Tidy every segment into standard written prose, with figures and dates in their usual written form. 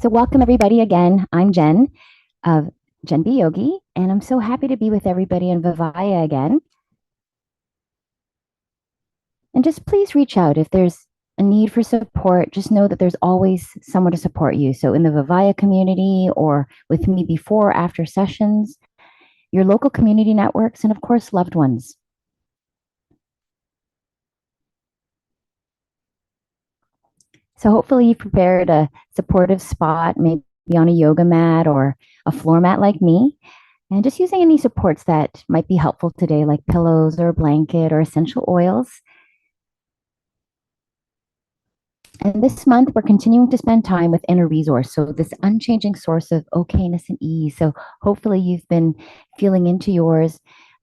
So welcome everybody again. I'm Jen of Jen B Yogi, and I'm so happy to be with everybody in Vivaya again. And just please reach out if there's a need for support. Just know that there's always someone to support you. So in the Vivaya community or with me before or after sessions, your local community networks, and of course, loved ones. So hopefully you've prepared a supportive spot, maybe on a yoga mat or a floor mat like me. And just using any supports that might be helpful today, like pillows or a blanket or essential oils. And this month, we're continuing to spend time with inner resource. So, this unchanging source of okayness and ease. So, hopefully, you've been feeling into yours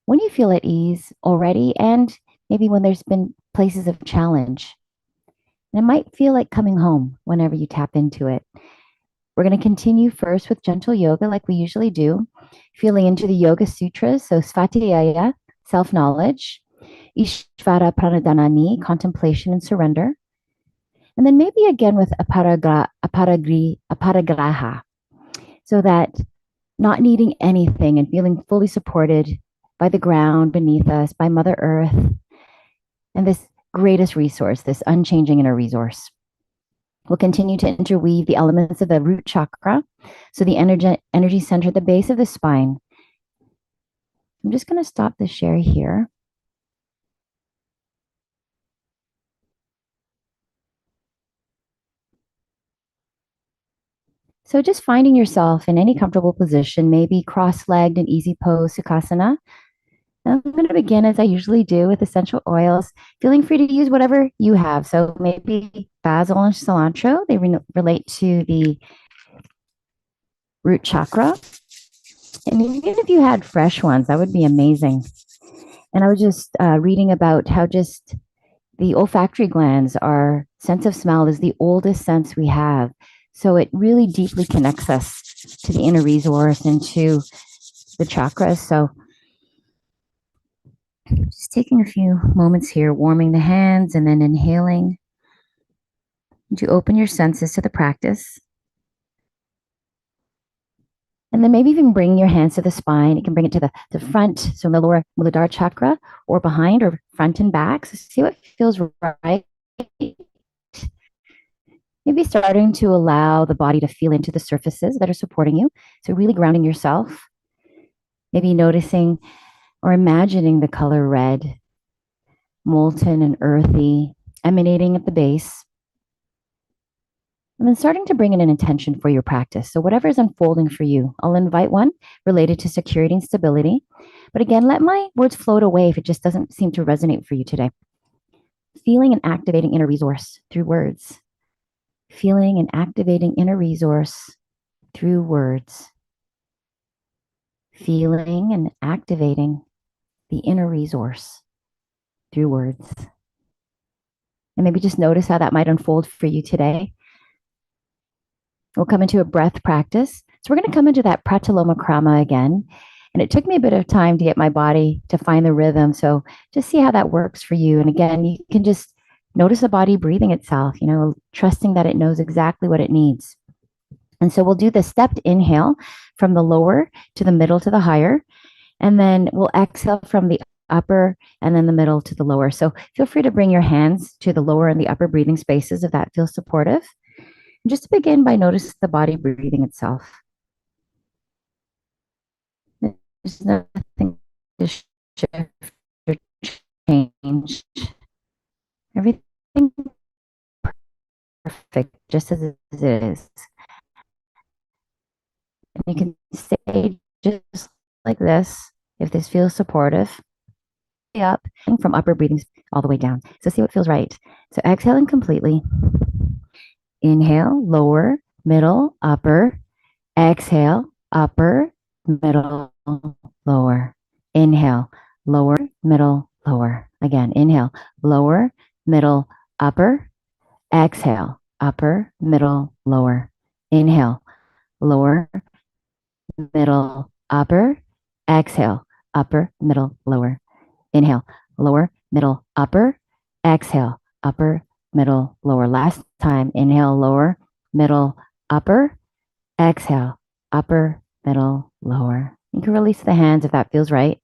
when you feel at ease already, and maybe when there's been places of challenge. And it might feel like coming home whenever you tap into it. We're going to continue first with gentle yoga, like we usually do, feeling into the Yoga Sutras. So, Svatiyaya, self knowledge, Ishvara Pranadhanani, contemplation and surrender. And then maybe again with aparagraha, so that not needing anything and feeling fully supported by the ground beneath us, by Mother Earth, and this greatest resource, this unchanging inner resource. We'll continue to interweave the elements of the root chakra, so the energy center at the base of the spine. I'm just going to stop the share here. So just finding yourself in any comfortable position, maybe cross-legged and easy pose, Sukhasana. I'm going to begin as I usually do with essential oils, feeling free to use whatever you have. So maybe basil and cilantro, they relate to the root chakra. And even if you had fresh ones, that would be amazing. And I was just reading about how just the olfactory glands, our sense of smell is the oldest sense we have. So it really deeply connects us to the inner resource and to the chakras. So just taking a few moments here, warming the hands and then inhaling to open your senses to the practice. And then maybe even bring your hands to the spine. You can bring it to the front, so in the lower Muladhara chakra, or behind, or front and back. So see what feels right. Maybe starting to allow the body to feel into the surfaces that are supporting you. So really grounding yourself. Maybe noticing or imagining the color red, molten and earthy, emanating at the base. And then starting to bring in an intention for your practice. So whatever is unfolding for you, I'll invite one related to security and stability. But again, let my words float away if it just doesn't seem to resonate for you today. Feeling and activating inner resource through words. Feeling and activating inner resource through words. Feeling and activating the inner resource through words. And maybe just notice how that might unfold for you today. We'll come into a breath practice. So we're going to come into that pratiloma krama again. And it took me a bit of time to get my body to find the rhythm. So just see how that works for you. And again, you can just notice the body breathing itself, trusting that it knows exactly what it needs. And so we'll do the stepped inhale from the lower to the middle to the higher. And then we'll exhale from the upper and then the middle to the lower. So feel free to bring your hands to the lower and the upper breathing spaces if that feels supportive. Just to begin by noticing the body breathing itself. There's nothing to shift or change. Everything perfect, just as it is. And you can stay just like this if this feels supportive. Up from upper breathing all the way down. So see what feels right. So exhaling completely. Inhale, lower, middle, upper. Exhale, upper, middle, lower. Inhale, lower, middle, lower. Again, inhale, lower, middle, upper. Exhale, upper, middle, lower. Inhale, lower, middle, upper. Exhale, upper, middle, lower. Inhale, lower, middle, upper. Exhale, upper, middle, lower. Last time, inhale, lower, middle, upper. Exhale, upper, middle, lower. You can release the hands if that feels right.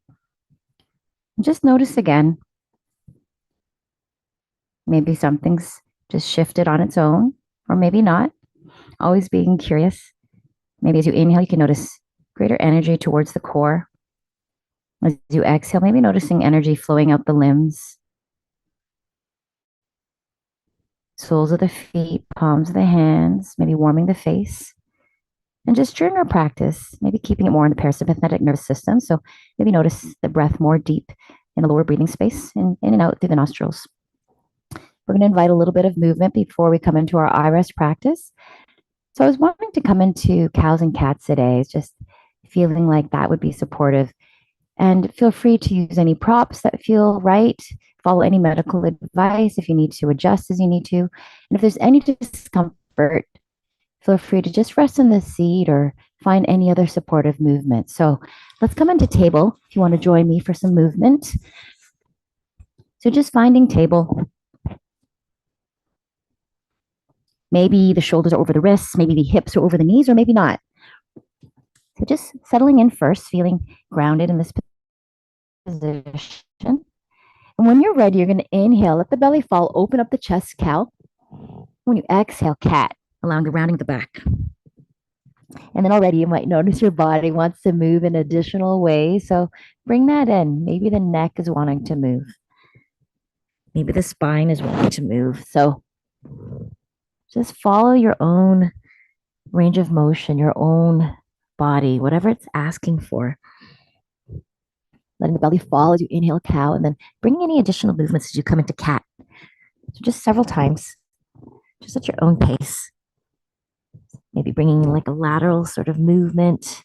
Just notice again. Maybe something's just shifted on its own, or maybe not. Always being curious. Maybe as you inhale, you can notice greater energy towards the core. As you exhale, maybe noticing energy flowing out the limbs, soles of the feet, palms of the hands, maybe warming the face. And just during our practice, maybe keeping it more in the parasympathetic nervous system. So maybe notice the breath more deep in the lower breathing space, in and out through the nostrils. We're going to invite a little bit of movement before we come into our iRest practice. So I was wanting to come into cows and cats today. It's just feeling like that would be supportive. And feel free to use any props that feel right. Follow any medical advice if you need to adjust as you need to. And if there's any discomfort, feel free to just rest in the seat or find any other supportive movement. So let's come into table if you want to join me for some movement. So just finding table. Maybe the shoulders are over the wrists, maybe the hips are over the knees, or maybe not. So just settling in first, feeling grounded in this position. And when you're ready, you're going to inhale, let the belly fall, open up the chest, cow. When you exhale, cat, allowing the rounding of the back. And then already you might notice your body wants to move in additional ways. So bring that in. Maybe the neck is wanting to move. Maybe the spine is wanting to move. So just follow your own range of motion, your own body, whatever it's asking for. Letting the belly fall as you inhale cow, and then bring any additional movements as you come into cat. So just several times, just at your own pace. Maybe bringing in like a lateral sort of movement,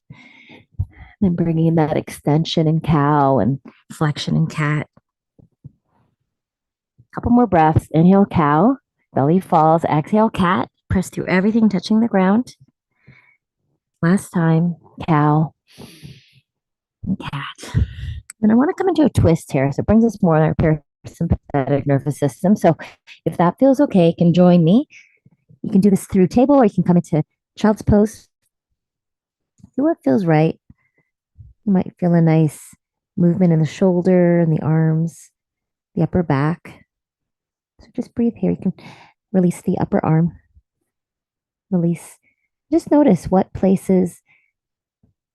then bringing in that extension in cow and flexion in cat. Couple more breaths. Inhale cow, belly falls. Exhale cat. Press through everything, touching the ground. Last time, cow and cat. And I want to come into a twist here. So it brings us more in our parasympathetic nervous system. So if that feels okay, you can join me. You can do this through table or you can come into child's pose. See what feels right. You might feel a nice movement in the shoulder and the arms, the upper back. So just breathe here. You can release the upper arm. Release. Just notice what places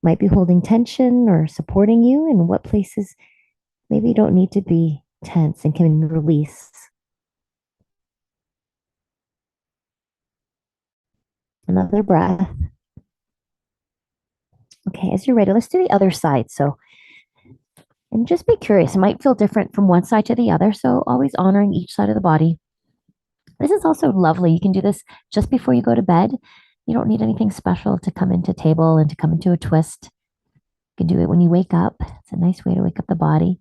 might be holding tension or supporting you, and what places maybe you don't need to be tense and can release. Another breath. Okay, as you're ready, let's do the other side. So, and just be curious. It might feel different from one side to the other. So, always honoring each side of the body. This is also lovely. You can do this just before you go to bed. You don't need anything special to come into table and to come into a twist. You can do it when you wake up. It's a nice way to wake up the body.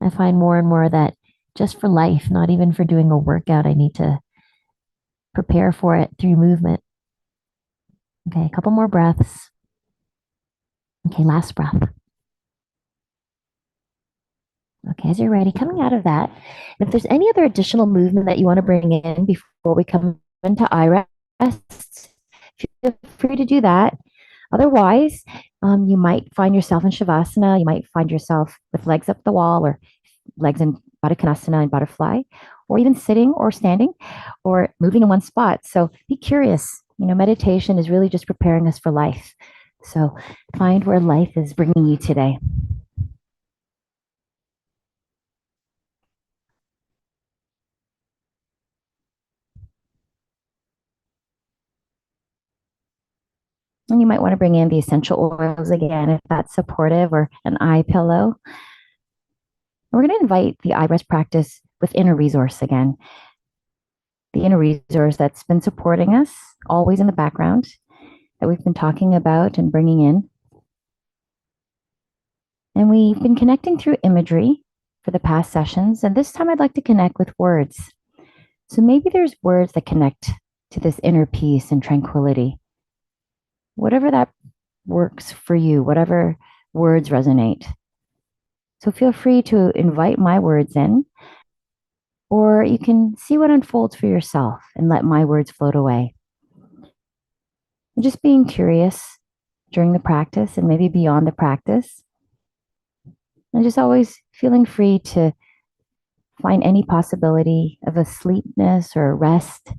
I find more and more that just for life, not even for doing a workout, I need to prepare for it through movement. Okay, a couple more breaths. Okay, last breath. Okay, as you're ready, coming out of that, if there's any other additional movement that you want to bring in before we come into iRest, feel free to do that. Otherwise, you might find yourself in Shavasana. You might find yourself with legs up the wall or legs in Baddha Konasana and butterfly, or even sitting or standing or moving in one spot. So be curious. Meditation is really just preparing us for life. So find where life is bringing you today. And you might want to bring in the essential oils again if that's supportive, or an eye pillow. We're going to invite the iRest practice with inner resource again. The inner resource that's been supporting us always in the background, that we've been talking about and bringing in. And we've been connecting through imagery for the past sessions. And this time I'd like to connect with words. So maybe there's words that connect to this inner peace and tranquility. Whatever that works for you, whatever words resonate. So feel free to invite my words in, or you can see what unfolds for yourself and let my words float away. Just being curious during the practice and maybe beyond the practice, and just always feeling free to find any possibility of a sleepness or a rest,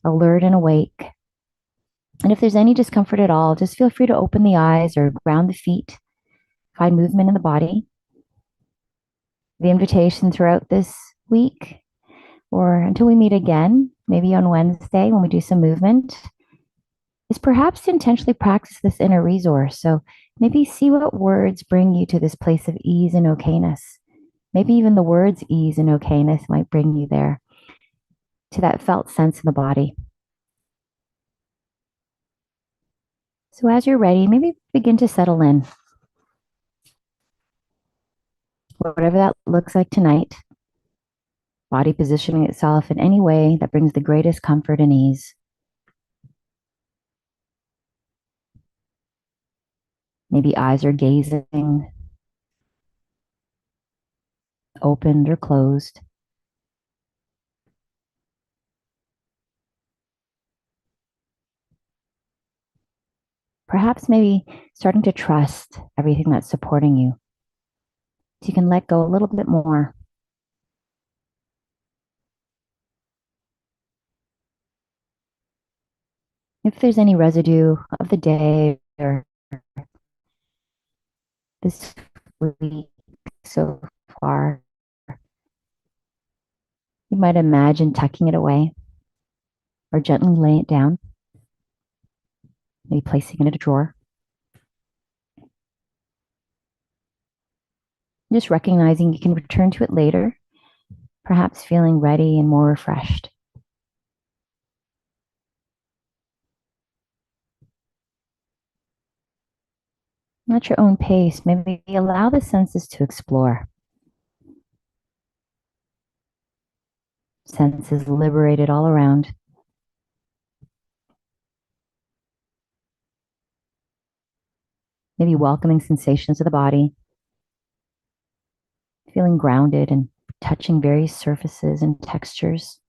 alert and awake. And if there's any discomfort at all, just feel free to open the eyes or ground the feet, find movement in the body. The invitation throughout this week, or until we meet again, maybe on Wednesday when we do some movement, is perhaps to intentionally practice this inner resource. So maybe see what words bring you to this place of ease and okayness. Maybe even the words ease and okayness might bring you there to that felt sense in the body. So as you're ready, maybe begin to settle in, whatever that looks like tonight. Body positioning itself in any way that brings the greatest comfort and ease. Maybe eyes are gazing, opened or closed. Perhaps maybe starting to trust everything that's supporting you. So you can let go a little bit more. If there's any residue of the day or this week so far, you might imagine tucking it away or gently laying it down, maybe placing it in a drawer. Just recognizing you can return to it later, perhaps feeling ready and more refreshed. At your own pace, maybe allow the senses to explore. Senses liberated all around. Maybe welcoming sensations of the body, feeling grounded and touching various surfaces and textures.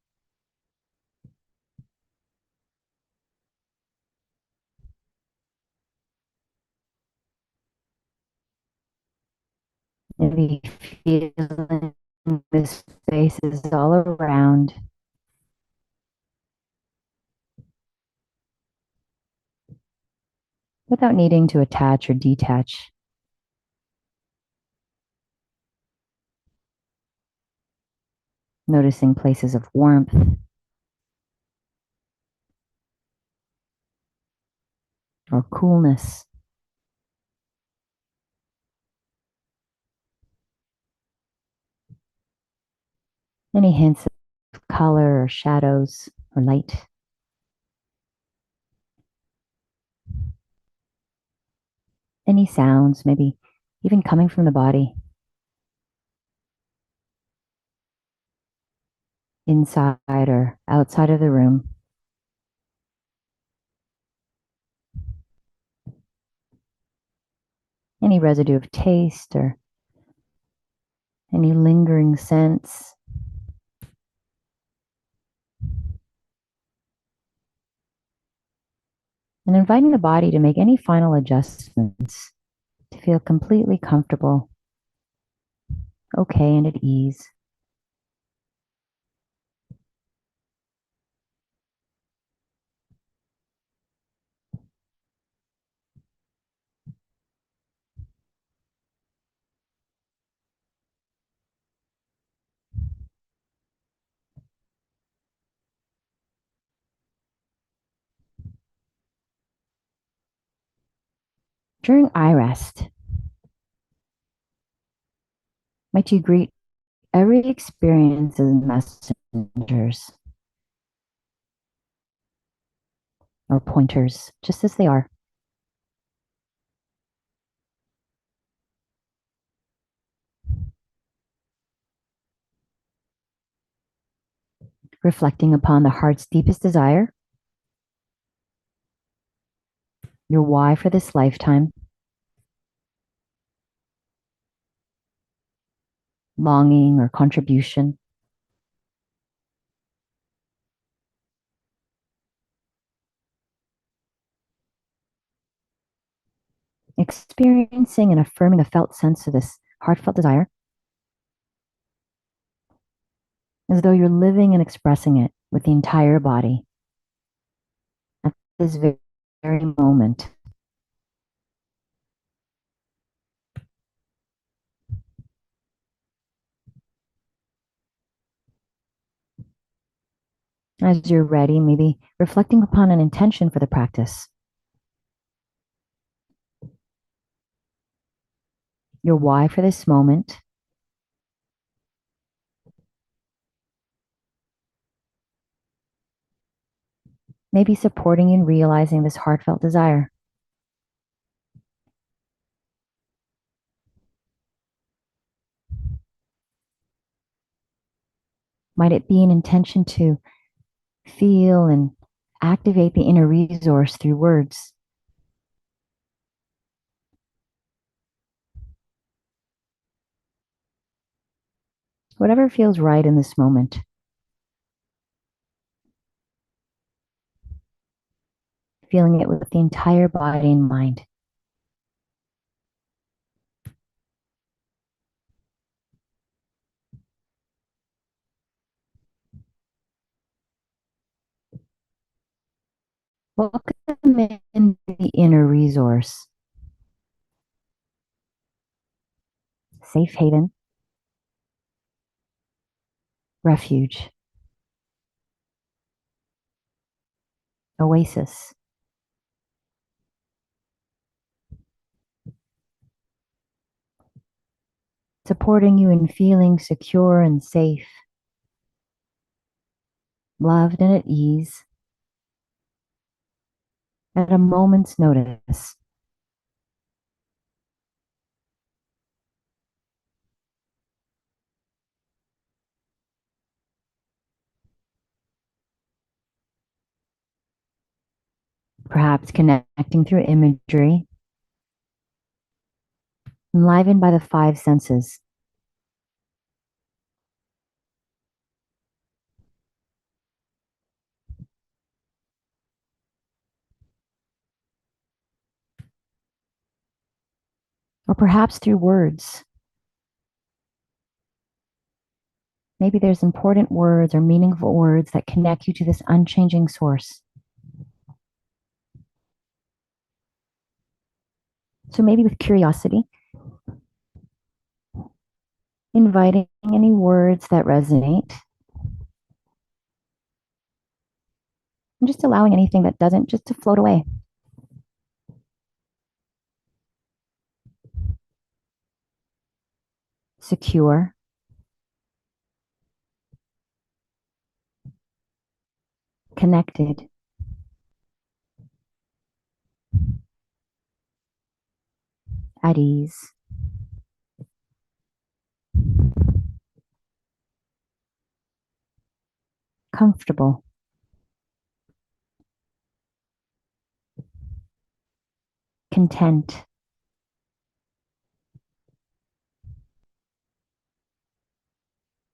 Maybe feeling the spaces all around. Without needing to attach or detach. Noticing places of warmth or coolness. Any hints of color or shadows or light. Any sounds, maybe even coming from the body. Inside or outside of the room. Any residue of taste or any lingering sense. And inviting the body to make any final adjustments to feel completely comfortable, okay, and at ease. During iRest, might you greet every experience as messengers or pointers, just as they are. Reflecting upon the heart's deepest desire, your why for this lifetime, longing or contribution. experiencing and affirming a felt sense of this heartfelt desire, as though you're living and expressing it with the entire body at this very moment. As you're ready, maybe reflecting upon an intention for the practice, your why for this moment, maybe supporting you in realizing this heartfelt desire. Might it be an intention to feel and activate the inner resource through words? Whatever feels right in this moment. Feeling it with the entire body and mind. Welcome in the inner resource, safe haven, refuge, oasis. Supporting you in feeling secure and safe, loved and at ease, at a moment's notice. Perhaps connecting through imagery, enlivened by the five senses. Or perhaps through words. Maybe there's important words or meaningful words that connect you to this unchanging source. So maybe with curiosity, inviting any words that resonate, and just allowing anything that doesn't just to float away. Secure, connected, at ease, comfortable, content,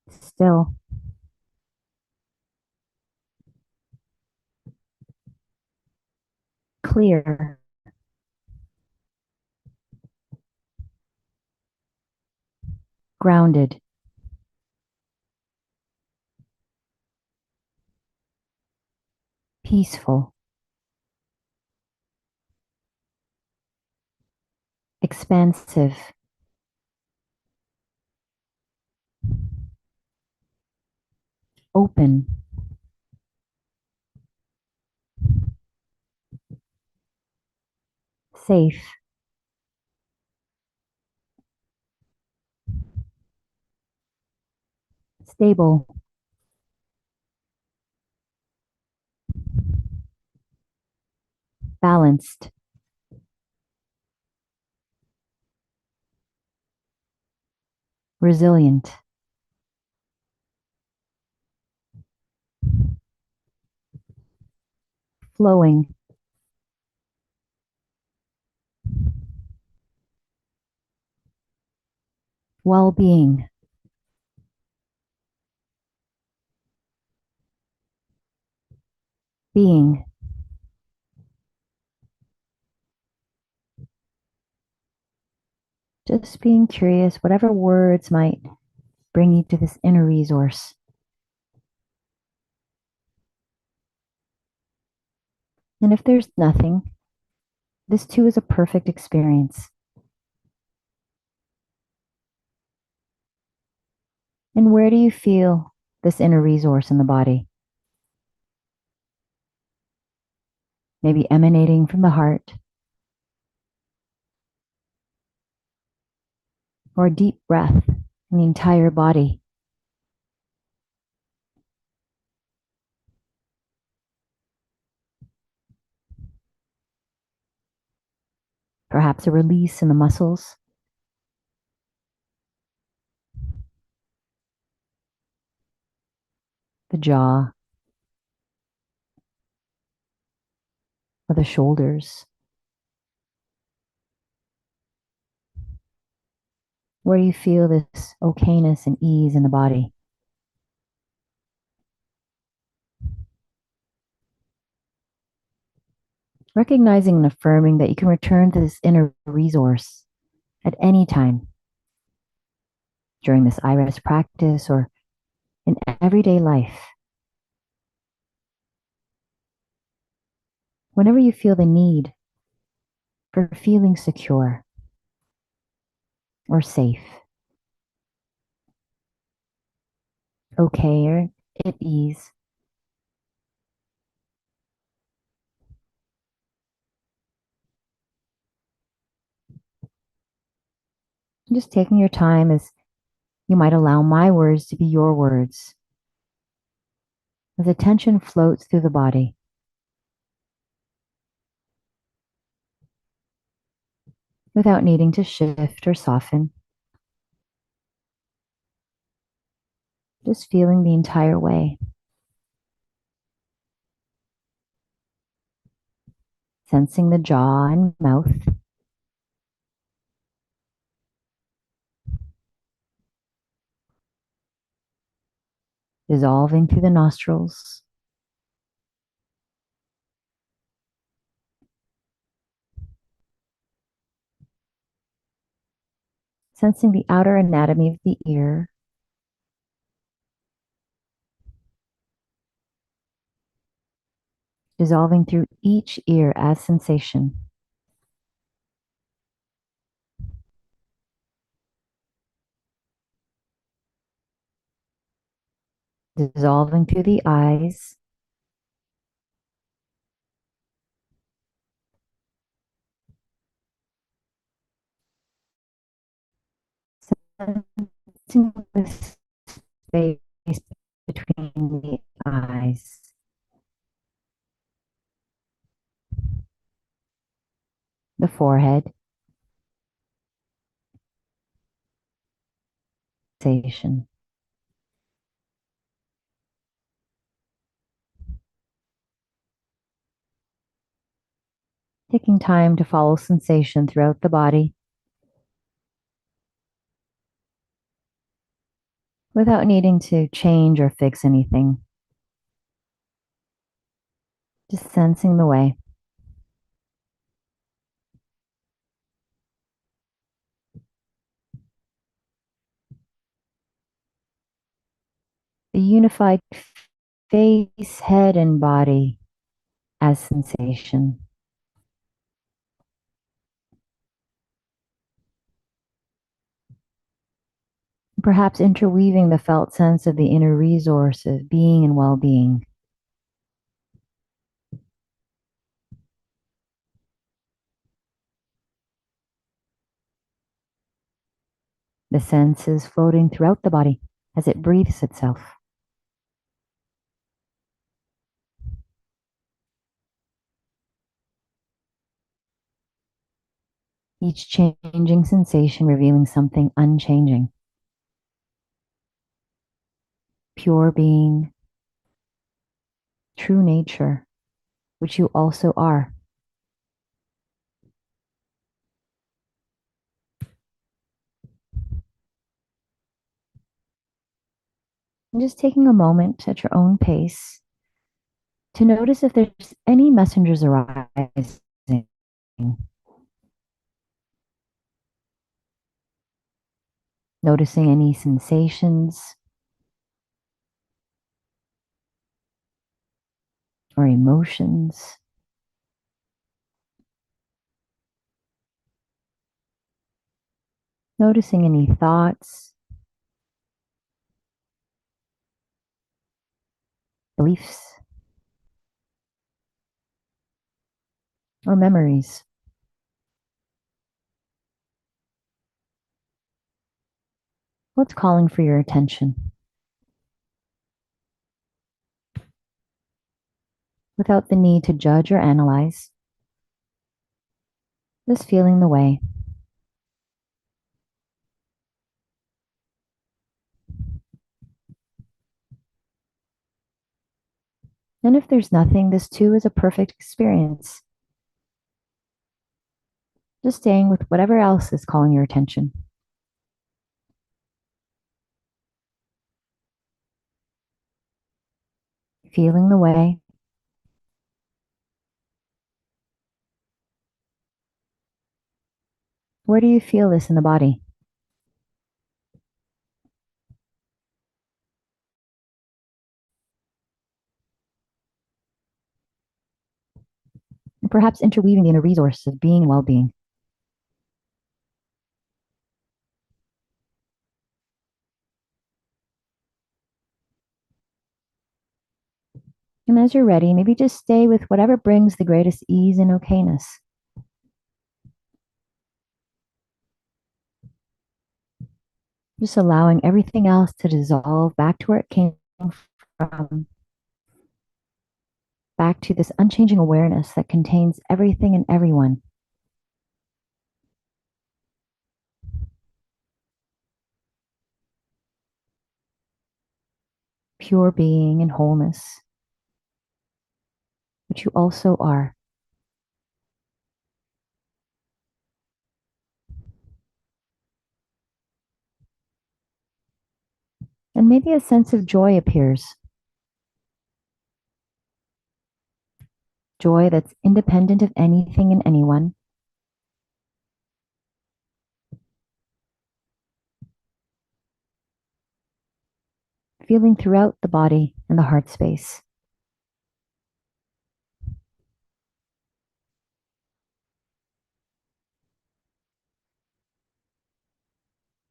still, clear, grounded, peaceful, expansive, open, safe, stable, balanced, resilient, flowing, well-being, being, Just being curious, whatever words might bring you to this inner resource. And if there's nothing, this too is a perfect experience. And where do you feel this inner resource in the body? Maybe emanating from the heart, or a deep breath in the entire body. Perhaps a release in the muscles, the jaw, or the shoulders. Where do you feel this okayness and ease in the body? Recognizing and affirming that you can return to this inner resource at any time during this iRest practice or in everyday life. Whenever you feel the need for feeling secure or safe, okay, or at ease. Just taking your time as you might allow my words to be your words. As attention floats through the body, without needing to shift or soften, just feeling the entire way. Sensing the jaw and mouth, dissolving through the nostrils, sensing the outer anatomy of the ear, dissolving through each ear as sensation. Dissolving through the eyes, sensing the space between the eyes, the forehead, sensation. Taking time to follow sensation throughout the body without needing to change or fix anything. Just sensing the way. The unified face, head, and body as sensation. Perhaps interweaving the felt sense of the inner resource of being and well-being. The senses floating throughout the body as it breathes itself. Each changing sensation revealing something unchanging. Pure being, true nature, which you also are. And just taking a moment at your own pace to notice if there's any messengers arising. Noticing any sensations or emotions. Noticing any thoughts, beliefs, or memories. What's calling for your attention? Without the need to judge or analyze, just feeling the way. And if there's nothing, this too is a perfect experience. Just staying with whatever else is calling your attention. Feeling the way. Where do you feel this in the body? And perhaps interweaving the inner resource of being and well-being. And as you're ready, maybe just stay with whatever brings the greatest ease and okayness. Just allowing everything else to dissolve back to where it came from, back to this unchanging awareness that contains everything and everyone. Pure being and wholeness, which you also are. And maybe a sense of joy appears. Joy that's independent of anything and anyone. Feeling throughout the body and the heart space.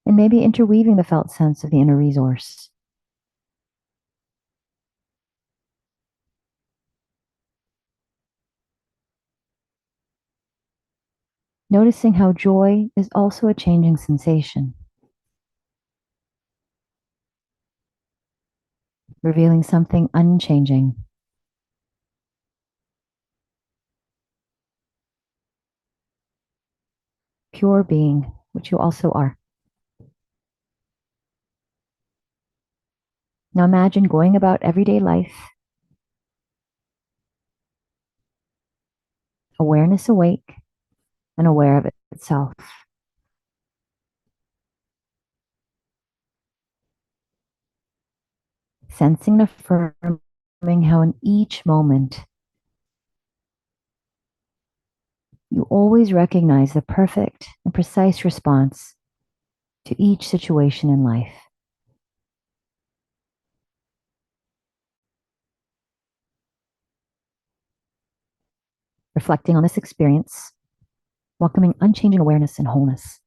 And maybe interweaving the felt sense of the inner resource. Noticing how joy is also a changing sensation. Revealing something unchanging. Pure being, which you also are. Now imagine going about everyday life, awareness awake and aware of it itself. Sensing and affirming how in each moment you always recognize the perfect and precise response to each situation in life. Reflecting on this experience, welcoming unchanging awareness and wholeness,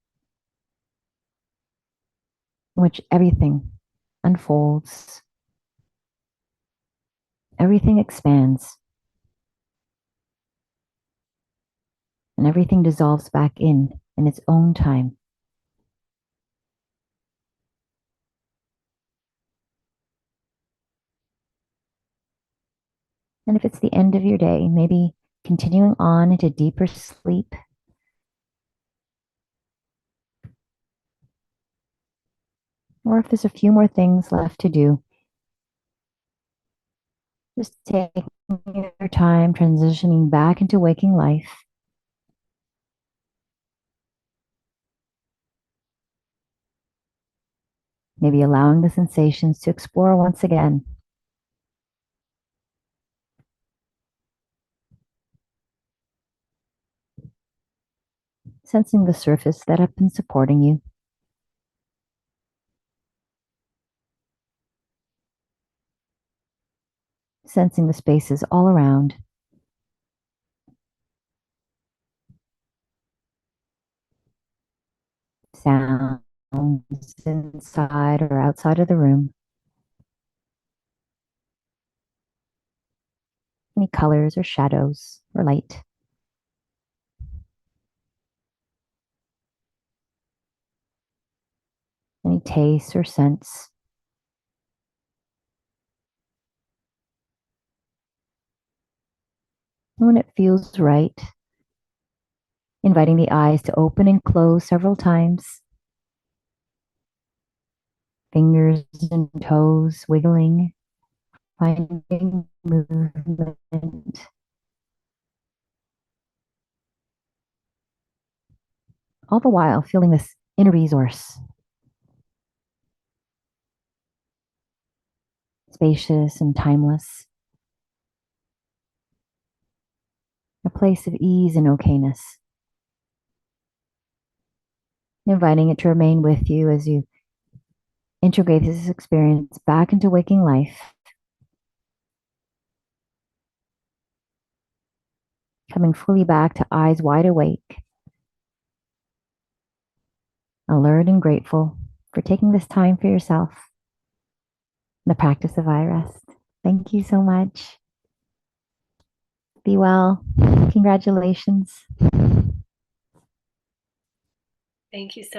in which everything unfolds, everything expands, and everything dissolves back in its own time. And if it's the end of your day, maybe continuing on into deeper sleep. Or if there's a few more things left to do, just taking your time transitioning back into waking life. Maybe allowing the sensations to explore once again. Sensing the surface that have been supporting you. sensing the spaces all around. Sounds inside or outside of the room. Any colors or shadows or light. Any taste or sense. When it feels right, inviting the eyes to open and close several times. Fingers and toes wiggling, finding movement. All the while feeling this inner resource, spacious and timeless, a place of ease and okayness. Inviting it to remain with you as you integrate this experience back into waking life, coming fully back to eyes wide awake, alert and grateful for taking this time for yourself in the practice of iRest. Thank you so much. Be well. Congratulations. Thank you so